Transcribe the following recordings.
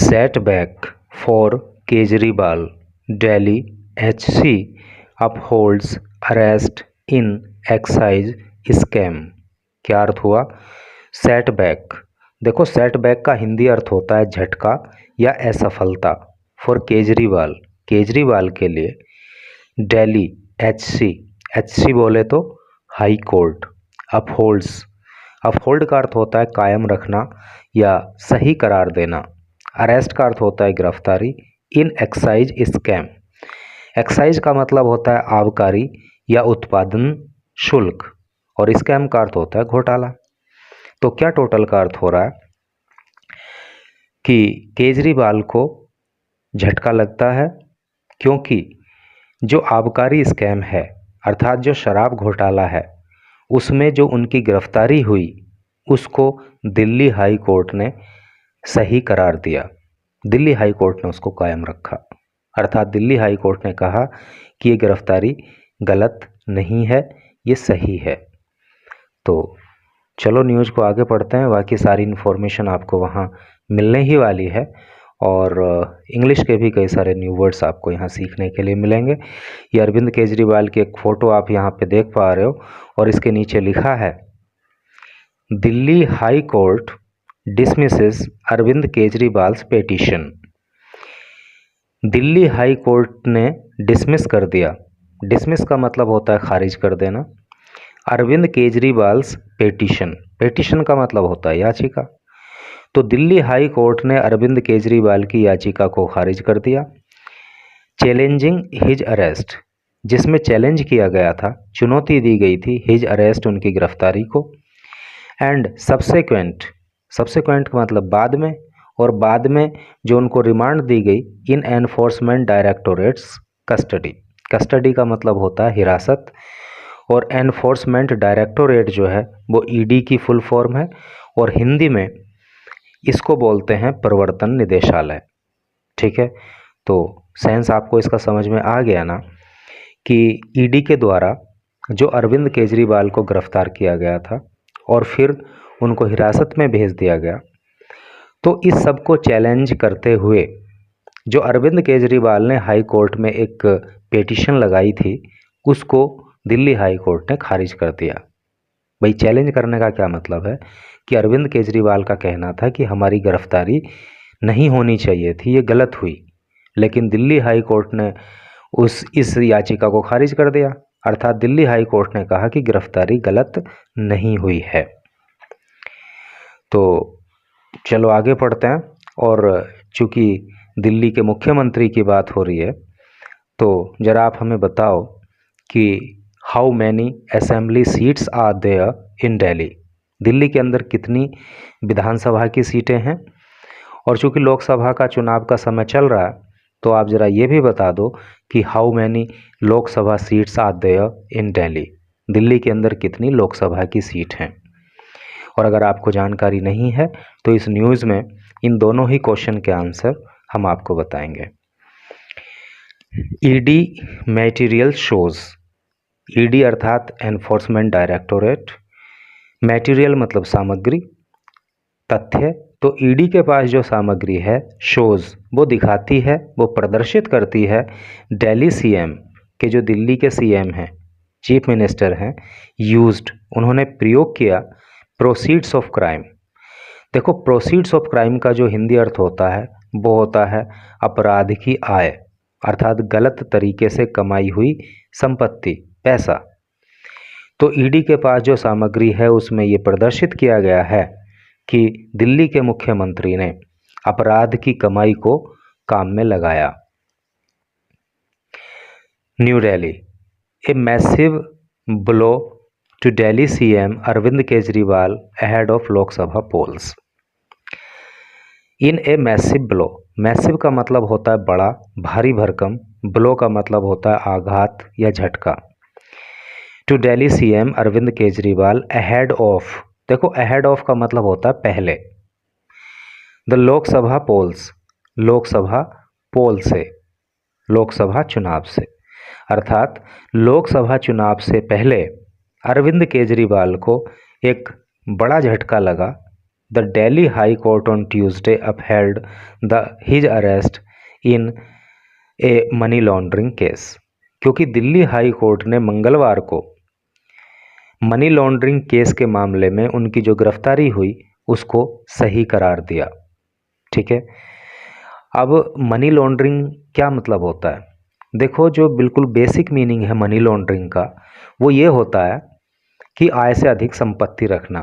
Setback for Kejriwal. Delhi HC upholds arrest in excise scam. क्या अर्थ हुआ? Setback, देखो setback का हिंदी अर्थ होता है झटका या असफलता। फॉर केजरीवाल, केजरीवाल के लिए दिल्ली HC, HC बोले तो हाई कोर्ट। अपहोल्ड्स, अपहोल्ड का अर्थ होता है कायम रखना या सही करार देना। अरेस्ट का अर्थ होता है गिरफ्तारी। इन एक्साइज स्कैम, एक्साइज का मतलब होता है आबकारी या उत्पादन शुल्क, और स्कैम का अर्थ होता है घोटाला। तो क्या टोटल का अर्थ हो रहा है कि केजरीवाल को झटका लगता है, क्योंकि जो आबकारी स्कैम है अर्थात जो शराब घोटाला है उसमें जो उनकी गिरफ्तारी हुई उसको दिल्ली हाई कोर्ट ने सही करार दिया। दिल्ली हाई कोर्ट ने उसको कायम रखा, अर्थात दिल्ली हाई कोर्ट ने कहा कि ये गिरफ्तारी गलत नहीं है, ये सही है। तो चलो न्यूज़ को आगे पढ़ते हैं। बाकी सारी इन्फॉर्मेशन आपको वहाँ मिलने ही वाली है, और इंग्लिश के भी कई सारे न्यू वर्ड्स आपको यहाँ सीखने के लिए मिलेंगे। ये अरविंद केजरीवाल की एक फ़ोटो आप यहाँ पे देख पा रहे हो, और इसके नीचे लिखा है Delhi high court dismisses Arvind Kejriwal's petition. Delhi high court ने डिसमिस कर दिया, डिसमिस का मतलब होता है खारिज कर देना, अरविंद केजरीवाल्स पेटिशन, पेटिशन का मतलब होता है याचिका। तो दिल्ली हाई कोर्ट ने अरविंद केजरीवाल की याचिका को खारिज कर दिया। चैलेंजिंग हिज अरेस्ट, जिसमें चैलेंज किया गया था, चुनौती दी गई थी हिज अरेस्ट, उनकी गिरफ्तारी को। एंड सब्सेक्वेंट, सब्सेक्वेंट का मतलब बाद में, और बाद में जो उनको रिमांड दी गई इन एनफोर्समेंट डायरेक्टोरेट्स कस्टडी, कस्टडी का मतलब होता है हिरासत, और एनफोर्समेंट डायरेक्टोरेट जो है वो ईडी की फुल फॉर्म है, और हिंदी में इसको बोलते हैं प्रवर्तन निदेशालय। ठीक है, तो सेंस आपको इसका समझ में आ गया ना कि ईडी के द्वारा जो अरविंद केजरीवाल को गिरफ्तार किया गया था और फिर उनको हिरासत में भेज दिया गया, तो इस सब को चैलेंज करते हुए जो अरविंद केजरीवाल ने हाई कोर्ट में एक पेटिशन लगाई थी उसको दिल्ली हाई कोर्ट ने खारिज कर दिया। भाई चैलेंज करने का क्या मतलब है कि अरविंद केजरीवाल का कहना था कि हमारी गिरफ्तारी नहीं होनी चाहिए थी, ये गलत हुई, लेकिन दिल्ली हाई कोर्ट ने इस याचिका को खारिज कर दिया, अर्थात दिल्ली हाई कोर्ट ने कहा कि गिरफ्तारी गलत नहीं हुई है। तो चलो आगे पढ़ते हैं। और चूँकि दिल्ली के मुख्यमंत्री की बात हो रही है, तो ज़रा आप हमें बताओ कि how many assembly seats are there in Delhi, Delhi के अंदर कितनी विधानसभा की सीटें हैं। और चूँकि लोकसभा का चुनाव का समय चल रहा है, तो आप ज़रा ये भी बता दो कि how many Lok Sabha seats are there in Delhi, Delhi के अंदर कितनी लोकसभा की सीट हैं। और अगर आपको जानकारी नहीं है तो इस न्यूज़ में इन दोनों ही क्वेश्चन के आंसर हम आपको बताएंगे। ईडी मटेरियल शोज, ईडी अर्थात एनफोर्समेंट डायरेक्टोरेट, मटेरियल मतलब सामग्री, तथ्य, तो ईडी के पास जो सामग्री है शोज, वो दिखाती है, वो प्रदर्शित करती है दिल्ली सीएम के, जो दिल्ली के सीएम हैं, चीफ मिनिस्टर हैं, यूज्ड, उन्होंने प्रयोग किया प्रोसीड्स ऑफ क्राइम। देखो प्रोसीड्स ऑफ क्राइम का जो हिंदी अर्थ होता है वो होता है अपराध की आय, अर्थात गलत तरीके से कमाई हुई संपत्ति, पैसा। तो ईडी के पास जो सामग्री है उसमें ये प्रदर्शित किया गया है कि दिल्ली के मुख्यमंत्री ने अपराध की कमाई को काम में लगाया। New Delhi, a massive blow to Delhi CM Arvind Kejriwal ahead of Lok Sabha polls. In a massive blow, massive का मतलब होता है बड़ा, भारी भरकम, blow का मतलब होता है आघात या झटका। To Delhi CM Arvind Kejriwal ahead of, देखो ahead of का मतलब होता है पहले। The लोकसभा polls, लोकसभा पोल से, लोकसभा चुनाव से, अर्थात लोकसभा चुनाव से पहले अरविंद केजरीवाल को एक बड़ा झटका लगा the Delhi high court on Tuesday upheld his arrest in a money laundering case. क्योंकि दिल्ली हाई कोर्ट ने मंगलवार को मनी लॉन्ड्रिंग केस के मामले में उनकी जो गिरफ्तारी हुई उसको सही करार दिया। ठीक है, अब मनी लॉन्ड्रिंग क्या मतलब होता है? देखो, जो बिल्कुल बेसिक मीनिंग है मनी लॉन्ड्रिंग का वो ये होता है कि आय से अधिक संपत्ति रखना।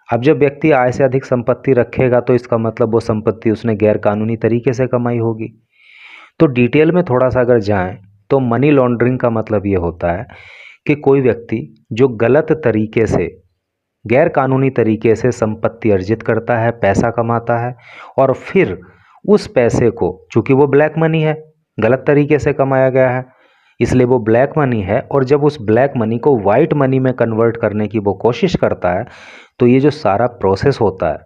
अब जब व्यक्ति आय से अधिक संपत्ति रखेगा तो इसका मतलब वो संपत्ति उसने गैर कानूनी तरीके से कमाई होगी। तो डिटेल में थोड़ा सा अगर जाएं तो मनी लॉन्ड्रिंग का मतलब ये होता है कि कोई व्यक्ति जो गलत तरीके से, गैर कानूनी तरीके से संपत्ति अर्जित करता है, पैसा कमाता है, और फिर उस पैसे को, चूंकि वो ब्लैक मनी है, गलत तरीके से कमाया गया है, इसलिए वो ब्लैक मनी है, और जब उस ब्लैक मनी को वाइट मनी में कन्वर्ट करने की वो कोशिश करता है तो ये जो सारा प्रोसेस होता है,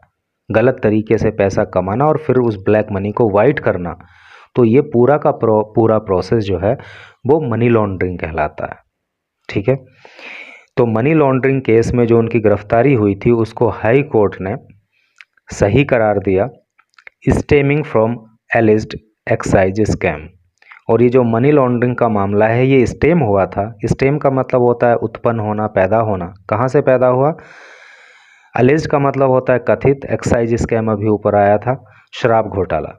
गलत तरीके से पैसा कमाना और फिर उस ब्लैक मनी को वाइट करना, तो ये पूरा का पूरा प्रोसेस जो है वो मनी लॉन्ड्रिंग कहलाता है। ठीक है, तो मनी लॉन्ड्रिंग केस में जो उनकी गिरफ्तारी हुई थी उसको हाई कोर्ट ने सही करार दिया, स्टेमिंग फ्रॉम एलिज्ड एक्साइज स्कैम। और ये जो मनी लॉन्ड्रिंग का मामला है ये स्टेम हुआ था। स्टेम का मतलब होता है उत्पन्न होना, पैदा होना। कहाँ से पैदा हुआ? एलिज्ड का मतलब होता है कथित, एक्साइज स्कैम अभी ऊपर आया था, शराब घोटाला।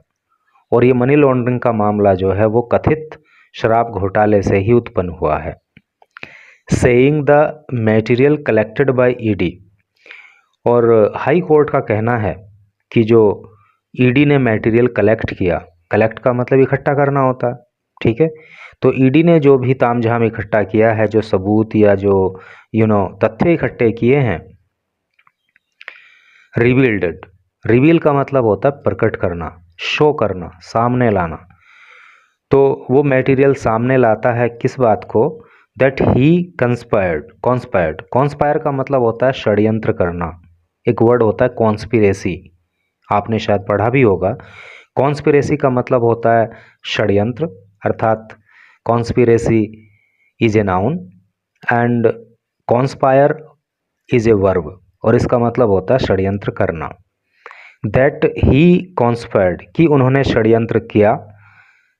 और ये मनी लॉन्ड्रिंग का मामला जो है वो कथित शराब घोटाले से ही उत्पन्न हुआ है। Saying the material collected by ED. और हाई कोर्ट का कहना है कि जो ईडी ने मटेरियल कलेक्ट किया, कलेक्ट का मतलब इकट्ठा करना होता है। ठीक है, तो ईडी ने जो भी तामझाम इकट्ठा किया है, जो सबूत या जो तथ्य इकट्ठे किए हैं, रिवील्ड, रिवील का मतलब होता है प्रकट करना, शो करना, सामने लाना। तो वो मटेरियल सामने लाता है किस बात को? That he conspired. कॉन्स्पायर का मतलब होता है षड्यंत्र करना। एक वर्ड होता है कॉन्स्पिरेसी, आपने शायद पढ़ा भी होगा। कॉन्स्पिरेसी का मतलब होता है षड्यंत्र, अर्थात conspiracy is a noun and conspire is a verb, और इसका मतलब होता है षड्यंत्र करना। दैट ही कॉन्स्पायर्ड, कि उन्होंने षड्यंत्र किया।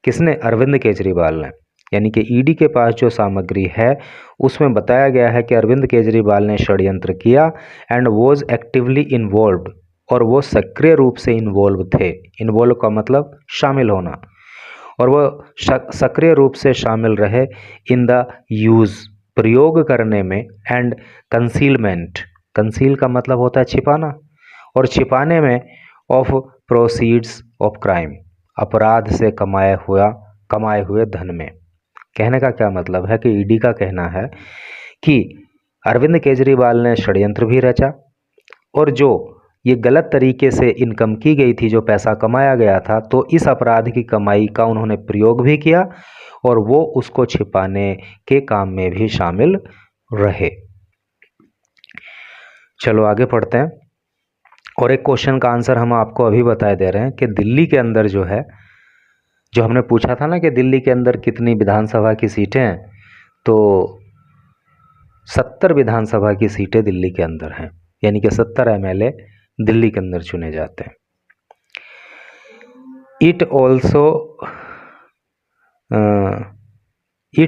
किसने? अरविंद केजरीवाल ने। यानी कि ईडी के पास जो सामग्री है उसमें बताया गया है कि अरविंद केजरीवाल ने षड्यंत्र किया एंड वॉज एक्टिवली इन्वॉल्व्ड, और वो सक्रिय रूप से इन्वॉल्व थे। इन्वॉल्व का मतलब शामिल होना, और वह सक्रिय रूप से शामिल रहे इन द यूज़, प्रयोग करने में, एंड कंसीलमेंट, कंसील का मतलब होता है छिपाना, और छिपाने में, ऑफ प्रोसीड्स ऑफ क्राइम, अपराध से कमाए हुए धन में। कहने का क्या मतलब है कि ईडी का कहना है कि अरविंद केजरीवाल ने षड्यंत्र भी रचा, और जो ये गलत तरीके से इनकम की गई थी, जो पैसा कमाया गया था, तो इस अपराध की कमाई का उन्होंने प्रयोग भी किया और वो उसको छिपाने के काम में भी शामिल रहे। चलो आगे पढ़ते हैं। और एक क्वेश्चन का आंसर हम आपको अभी बताए दे रहे हैं कि दिल्ली के अंदर जो है, जो हमने पूछा था ना कि दिल्ली के अंदर कितनी विधानसभा की सीटें हैं, तो 70 विधानसभा की सीटें दिल्ली के अंदर हैं, यानी कि 70 एमएलए दिल्ली के अंदर चुने जाते हैं। इट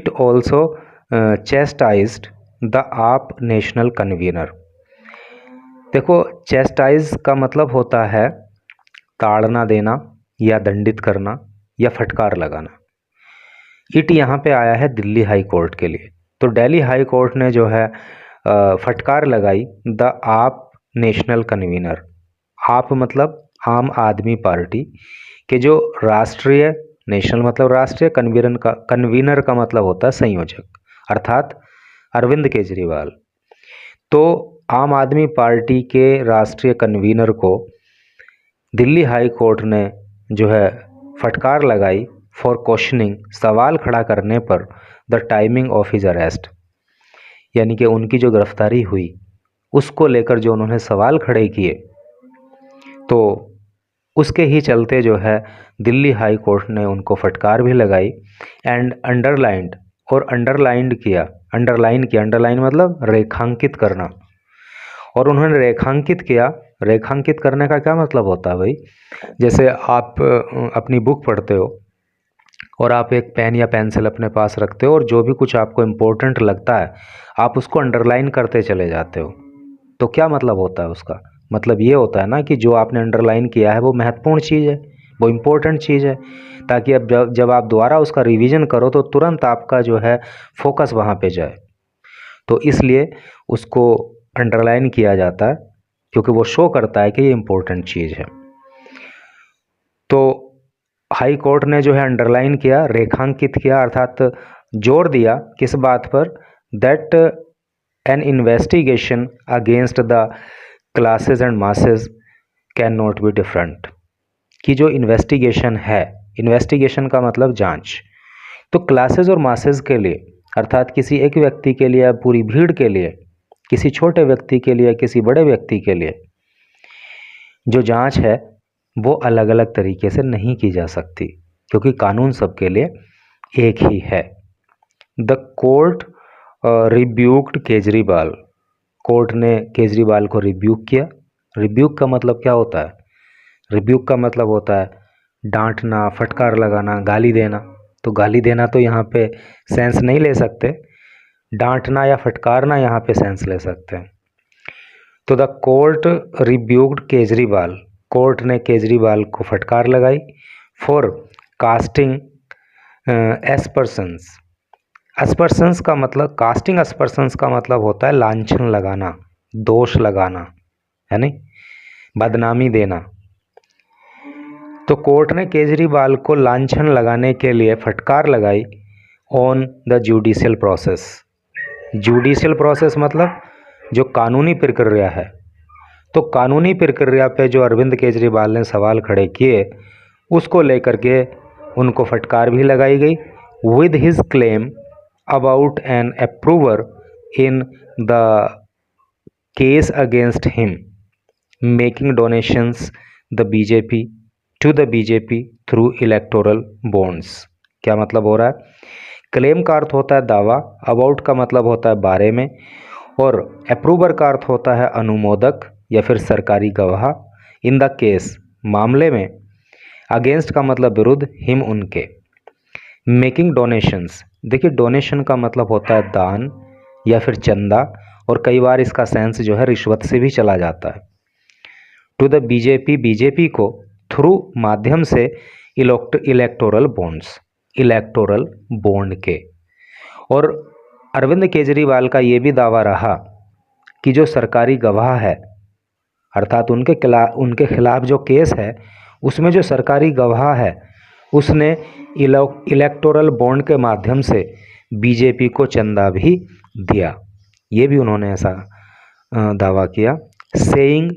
ऑल्सो चेस्टाइज्ड द आप नेशनल कन्वीनर। देखो, चेस्टाइज का मतलब होता है ताड़ना देना या दंडित करना या फटकार लगाना। इट यहाँ पे आया है दिल्ली हाई कोर्ट के लिए। तो दिल्ली हाई कोर्ट ने जो है फटकार लगाई द आप नेशनल कन्वीनर। आप मतलब आम आदमी पार्टी के जो राष्ट्रीय, नेशनल मतलब राष्ट्रीय, कन्वीनर का मतलब होता है संयोजक, अर्थात अरविंद केजरीवाल। तो आम आदमी पार्टी के राष्ट्रीय कन्वीनर को दिल्ली हाई कोर्ट ने जो है फटकार लगाई फॉर क्वेश्चनिंग, सवाल खड़ा करने पर, the timing of his arrest, यानी कि उनकी जो गिरफ्तारी हुई उसको लेकर जो उन्होंने सवाल खड़े किए, तो उसके ही चलते जो है दिल्ली हाई कोर्ट ने उनको फटकार भी लगाई एंड अंडरलाइंड, और अंडरलाइन किया, अंडरलाइन मतलब रेखांकित करना, और उन्होंने रेखांकित किया रेखांकित करने का क्या मतलब होता है भाई? जैसे आप अपनी बुक पढ़ते हो और आप एक पेन या पेंसिल अपने पास रखते हो और जो भी कुछ आपको इम्पोर्टेंट लगता है आप उसको अंडरलाइन करते चले जाते हो। तो क्या मतलब होता है उसका? मतलब ये होता है ना कि जो आपने अंडरलाइन किया है वो महत्वपूर्ण चीज़ है, वो इम्पोर्टेंट चीज़ है, ताकि अब जब जब आप दोबारा उसका रिवीजन करो तो तुरंत आपका जो है फोकस वहाँ पे जाए। तो इसलिए उसको अंडरलाइन किया जाता है, क्योंकि वो शो करता है कि ये इम्पोर्टेंट चीज़ है। तो हाई कोर्ट ने जो है अंडरलाइन किया, रेखांकित किया, अर्थात जोर दिया किस बात पर? That N investigation against the classes and masses can not be different. कि जो इन्वेस्टिगेशन है, इन्वेस्टिगेशन का मतलब जांच, तो क्लासेस और मासेस के लिए, अर्थात किसी एक व्यक्ति के लिए या पूरी भीड़ के लिए, किसी छोटे व्यक्ति के लिए, किसी बड़े व्यक्ति के लिए जो जांच है वो अलग अलग तरीके से नहीं की जा सकती, क्योंकि कानून सबके लिए एक ही है। The court rebuked Kejriwal. Court ने केजरीवाल को रिब्यूक किया। रिब्यूक का मतलब क्या होता है? रिब्यूक का मतलब होता है डांटना, फटकार लगाना, गाली देना। तो गाली देना तो यहाँ पे सेंस नहीं ले सकते, डांटना या फटकारना यहाँ पे सेंस ले सकते हैं। तो the court rebuked Kejriwal. Court ने केजरीवाल को फटकार लगाई फॉर कास्टिंग एस्पर्सन्स। एस्पर्सन्स का मतलब, कास्टिंग एस्पर्सन्स का मतलब होता है लांछन लगाना, दोष लगाना, यानी बदनामी देना। तो कोर्ट ने केजरीवाल को लांछन लगाने के लिए फटकार लगाई on the judicial process. Judicial process मतलब जो कानूनी प्रक्रिया है। तो कानूनी प्रक्रिया पे जो अरविंद केजरीवाल ने सवाल खड़े किए उसको लेकर के उनको फटकार भी लगाई गई with his claim about an approver in the case against him making donations the BJP to the BJP through electoral bonds. क्या मतलब हो रहा है? क्लेम का अर्थ होता है दावा, अबाउट का मतलब होता है बारे में, और अप्रूवर का अर्थ होता है अनुमोदक या फिर सरकारी गवाह। इन द केस मामले में, अगेंस्ट का मतलब विरुद्ध, हिम उनके। मेकिंग डोनेशंस, देखिए डोनेशन का मतलब होता है दान या फिर चंदा, और कई बार इसका सेंस जो है रिश्वत से भी चला जाता है। टू द बीजेपी, बीजेपी को, थ्रू माध्यम से, इलेक्टोरल बॉन्ड्स, इलेक्टोरल बॉन्ड के। और अरविंद केजरीवाल का ये भी दावा रहा कि जो सरकारी गवाह है, अर्थात उनके खिलाफ जो केस है उसमें जो सरकारी गवाह है उसने इलेक्टोरल बॉन्ड के माध्यम से बीजेपी को चंदा भी दिया। ये भी उन्होंने ऐसा दावा किया। Saying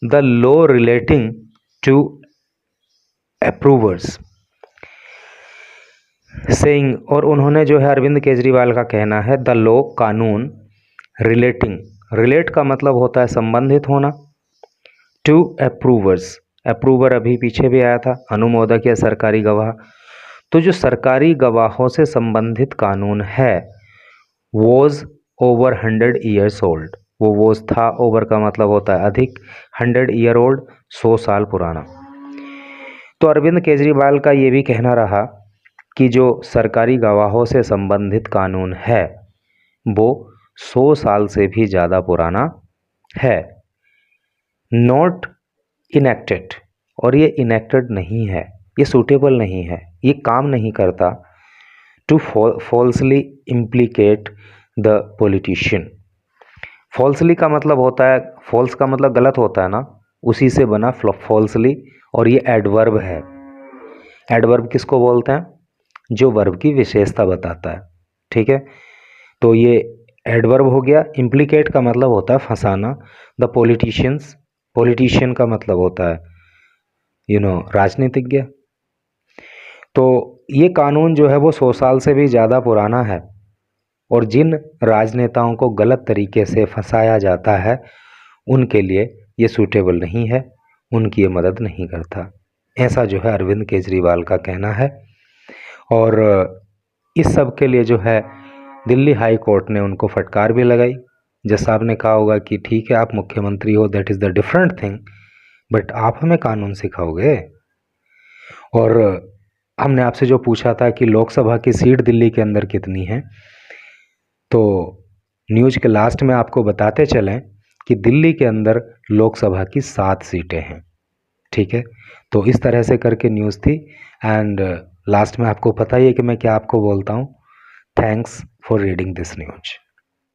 the law relating to approvers. Saying, और उन्होंने जो है अरविंद केजरीवाल का कहना है द लॉ, कानून, रिलेटिंग, रिलेट का मतलब होता है संबंधित होना, टू अप्रूवर्स, अप्रूवर अभी पीछे भी आया था, अनुमोदक या सरकारी गवाह। तो जो सरकारी गवाहों से संबंधित कानून है वॉज ओवर 100 ईयर्स ओल्ड। वो वॉज था, ओवर का मतलब होता है अधिक, 100 ईयर ओल्ड, 100 साल पुराना। तो अरविंद केजरीवाल का ये भी कहना रहा कि जो सरकारी गवाहों से संबंधित कानून है वो 100 साल से भी ज़्यादा पुराना है। नॉट इनेक्टेड, और ये इनेक्टेड नहीं है, ये सूटेबल नहीं है, ये काम नहीं करता। To falsely implicate the politician. Falsely का मतलब होता है, फॉल्स का मतलब गलत होता है ना, उसी से बना फॉल्सली, और ये एडवर्ब है। एडवर्ब किसको बोलते हैं? जो वर्ब की विशेषता बताता है, ठीक है। तो ये एडवर्ब हो गया। इम्प्लीकेट का मतलब होता है फंसाना। द पॉलिटिशियंस, पॉलिटिशियन का मतलब होता है राजनीतिज्ञ। तो ये कानून जो है वो 100 साल से भी ज़्यादा पुराना है, और जिन राजनेताओं को गलत तरीके से फंसाया जाता है उनके लिए ये सूटेबल नहीं है, उनकी ये मदद नहीं करता। ऐसा जो है अरविंद केजरीवाल का कहना है। और इस सब के लिए जो है दिल्ली हाई कोर्ट ने उनको फटकार भी लगाई। जज साहब ने कहा होगा कि ठीक है आप मुख्यमंत्री हो, that is the different thing, but आप हमें कानून सिखाओगे। और हमने आपसे जो पूछा था कि लोकसभा की सीट दिल्ली के अंदर कितनी है, तो न्यूज़ के लास्ट में आपको बताते चलें कि दिल्ली के अंदर लोकसभा की 7 सीटें हैं। ठीक है, तो इस तरह से करके न्यूज़ थी। एंड लास्ट में आपको पता ही है कि मैं क्या आपको बोलता हूँ, thanks for reading this news.